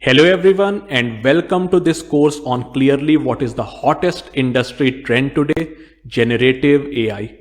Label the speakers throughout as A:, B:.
A: Hello everyone and welcome to this course on clearly what is the hottest industry trend today, generative AI.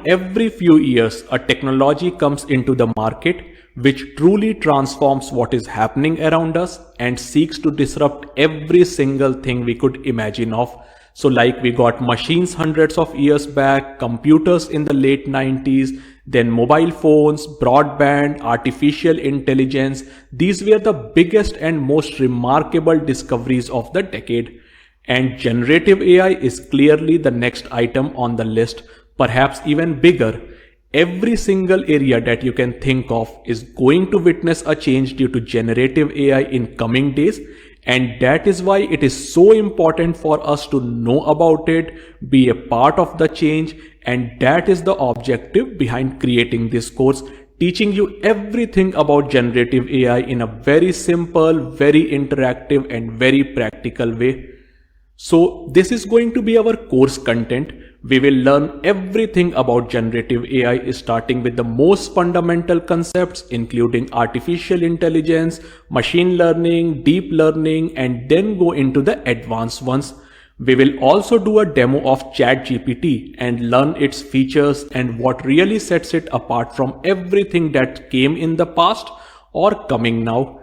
A: Every few years a technology comes into the market which truly transforms what is happening around us and seeks to disrupt every single thing we could imagine of. So like we got machines hundreds of years back, computers in the late 90s, then mobile phones, broadband, artificial intelligence. These were the biggest and most remarkable discoveries of the decade. And generative AI is clearly the next item on the list, perhaps even bigger. Every single area that you can think of is going to witness a change due to generative AI in coming days. And that is why it is so important for us to know about it, be a part of the change, and that is the objective behind creating this course, teaching you everything about generative AI in a very simple, very interactive, and very practical way. So this is going to be our course content. We will learn everything about generative AI, starting with the most fundamental concepts, including artificial intelligence, machine learning, deep learning, and then go into the advanced ones. We will also do a demo of ChatGPT and learn its features and what really sets it apart from everything that came in the past or coming now.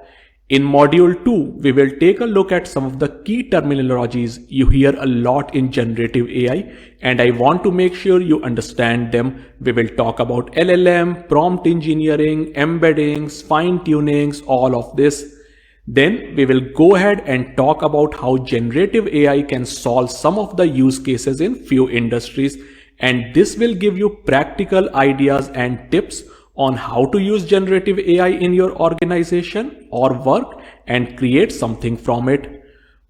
A: In module 2, we will take a look at some of the key terminologies you hear a lot in generative AI, and I want to make sure you understand them. We will talk about LLM, prompt engineering, embeddings, fine-tunings, all of this. Then we will go ahead and talk about how generative AI can solve some of the use cases in few industries, and this will give you practical ideas and tips on how to use generative AI in your organization or work and create something from it.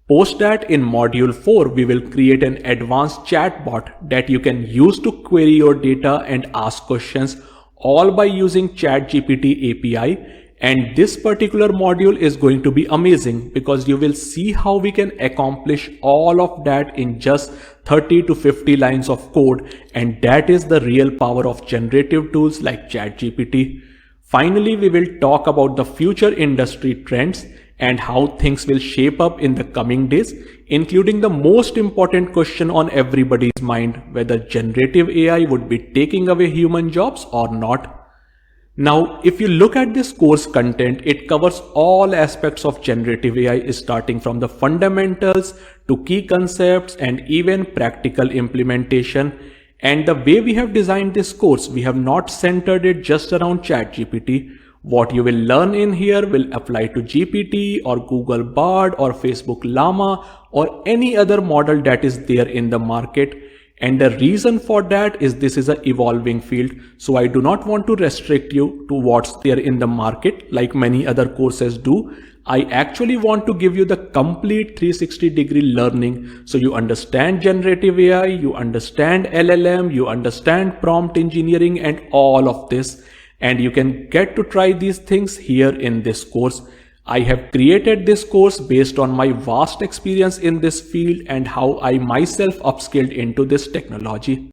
A: Post that, in module 4, we will create an advanced chatbot that you can use to query your data and ask questions, all by using ChatGPT API. And this particular module is going to be amazing because you will see how we can accomplish all of that in just 30 to 50 lines of code, and that is the real power of generative tools like ChatGPT. Finally, we will talk about the future industry trends and how things will shape up in the coming days, including the most important question on everybody's mind, whether generative AI would be taking away human jobs or not. Now, if you look at this course content, it covers all aspects of generative AI, starting from the fundamentals to key concepts and even practical implementation. And the way we have designed this course, we have not centered it just around ChatGPT. What you will learn in here will apply to GPT or Google Bard or Facebook Llama or any other model that is there in the market. And the reason for that is this is an evolving field. So I do not want to restrict you to what's there in the market like many other courses do. I actually want to give you the complete 360-degree learning. So you understand generative AI, you understand LLM, you understand prompt engineering and all of this. And you can get to try these things here in this course. I have created this course based on my vast experience in this field and how I myself upskilled into this technology.